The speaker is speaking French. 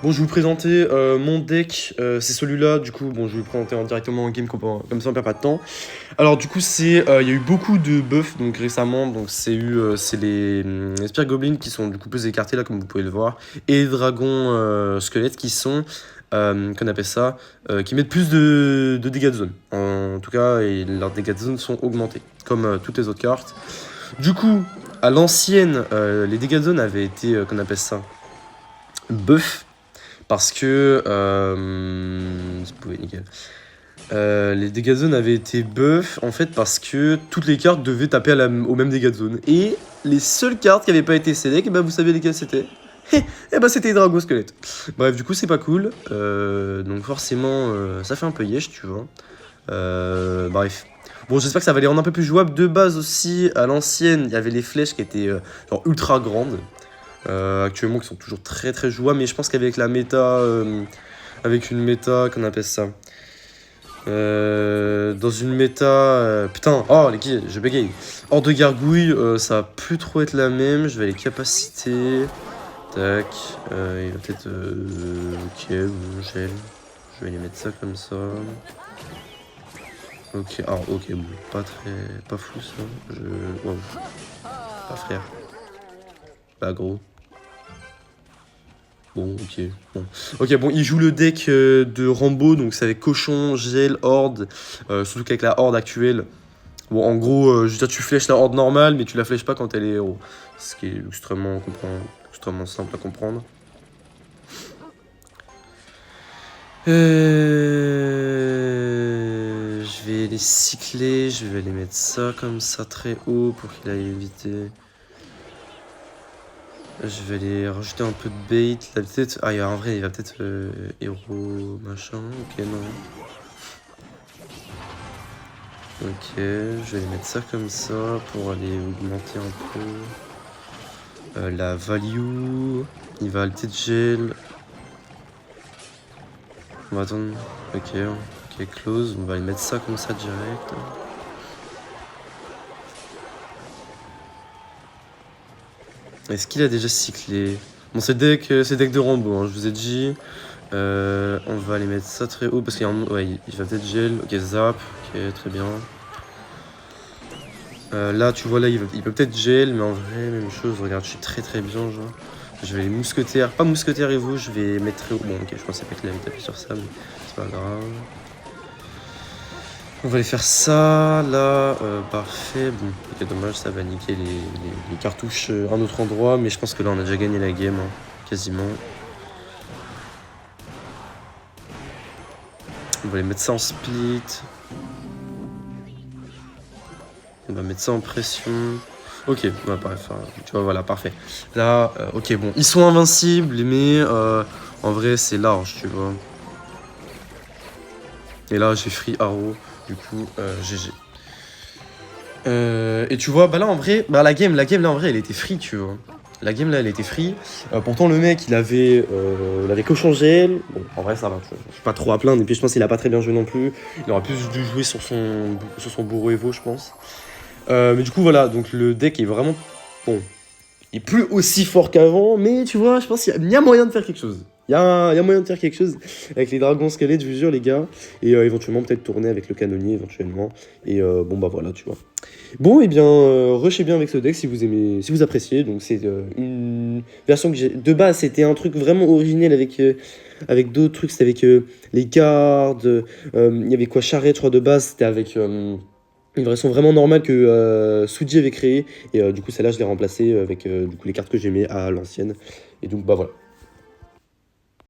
Bon, je vais vous présenter mon deck, c'est celui-là, du coup, bon, je vais vous présenter directement en game, comme ça on perd pas de temps. Alors, du coup, il y a eu beaucoup de buffs, donc récemment, donc c'est les Spear Goblins qui sont du coup plus écartés, là, comme vous pouvez le voir, et les dragons squelettes qui sont, qu'on appelle ça, qui mettent plus de dégâts de zone. En tout cas, et leurs dégâts de zone sont augmentés, comme toutes les autres cartes. Du coup, à l'ancienne, les dégâts de zone avaient été, qu'on appelle ça, buff. Parce que. Nickel. Les dégâts de zone avaient été buff en fait parce que toutes les cartes devaient taper au même dégâts de zone. Et les seules cartes qui n'avaient pas été select, vous savez lesquelles c'était. Et bah c'était les dragons squelettes. Bref, du coup c'est pas cool. Donc forcément ça fait un peu yesh, tu vois. Bref. Bon, j'espère que ça va les rendre un peu plus jouables. De base aussi, à l'ancienne, il y avait les flèches qui étaient genre ultra grandes. Actuellement qui sont toujours très très jouables, mais je pense qu'avec la méta, avec une méta, qu'on appelle ça, dans une méta, putain, oh les gars, je bégaye, hors de gargouille, ça va plus trop être la même. Je vais les capacités, tac, il va peut-être, ok, bon, gel, je vais les mettre ça comme ça. Ok, alors ok, bon, pas fou ça, wow, pas frère, pas gros. Bon, ok. Bon. Ok, bon, il joue le deck de Rambo, donc c'est avec Cochon, Gel, Horde. Surtout qu'avec la Horde actuelle. Bon, en gros, je veux dire, tu flèches la Horde normale, mais tu la flèches pas quand elle est héros. Ce qui est extrêmement simple à comprendre. Je vais les cycler, je vais les mettre ça comme ça très haut pour qu'il aille éviter. Je vais aller rajouter un peu de bait. Là, peut-être. Ah, en vrai, il va peut-être héros machin. Ok, non. Ok, je vais aller mettre ça comme ça pour aller augmenter un peu la value. Il va peut-être gel. On va attendre. Ok, close. On va aller mettre ça comme ça direct. Est-ce qu'il a déjà cyclé? Bon, c'est deck de Rambo, hein, je vous ai dit. On va aller mettre ça très haut parce qu'il y a un... Ouais, il va peut-être gel. Ok, zap. Ok, très bien. Là, tu vois, là, il peut peut-être gel, mais en vrai, même chose. Regarde, je suis très très bien, genre. Je vais les mousquetaires. Pas mousquetaires et vous, je vais mettre très haut. Bon, ok, je pensais pas qu'il avait tapé sur ça, mais c'est pas grave. On va aller faire ça, là. Parfait. Bon, ok, dommage, ça va niquer les cartouches à un autre endroit, mais je pense que là, on a déjà gagné la game, hein, quasiment. On va aller mettre ça en split. On va mettre ça en pression. Ok, bah, bref, tu vois, voilà, parfait. Là, ok, bon, ils sont invincibles, mais en vrai, c'est large, tu vois. Et là, j'ai free arrow, du coup, GG. Et tu vois, bah là, en vrai, bah la game, là, en vrai, elle était free, tu vois. La game, là, elle était free. Pourtant, le mec, il avait cochon GL. Bon, en vrai, ça va, je suis pas trop à plaindre. Et puis, je pense qu'il a pas très bien joué non plus. Il aurait plus dû jouer sur son bourreau Evo, je pense. Mais du coup, voilà, donc le deck est vraiment... Bon, il est plus aussi fort qu'avant, mais tu vois, je pense qu'il y a moyen de faire quelque chose. Il y a moyen de faire quelque chose avec les dragons squelettes, je vous jure, les gars. Et éventuellement, peut-être tourner avec le canonnier, éventuellement. Et bon, bah voilà, tu vois. Bon, et bien, rushez bien avec ce deck si vous aimez, si vous appréciez. Donc, c'est une version que j'ai... De base, c'était un truc vraiment originel avec d'autres trucs. C'était avec les gardes. Il y avait quoi, charrette, je crois, de base. C'était avec... une version vraiment normale que Suji avait créée. Et du coup, celle-là, je l'ai remplacée avec du coup, les cartes que j'aimais à l'ancienne. Et donc, bah voilà.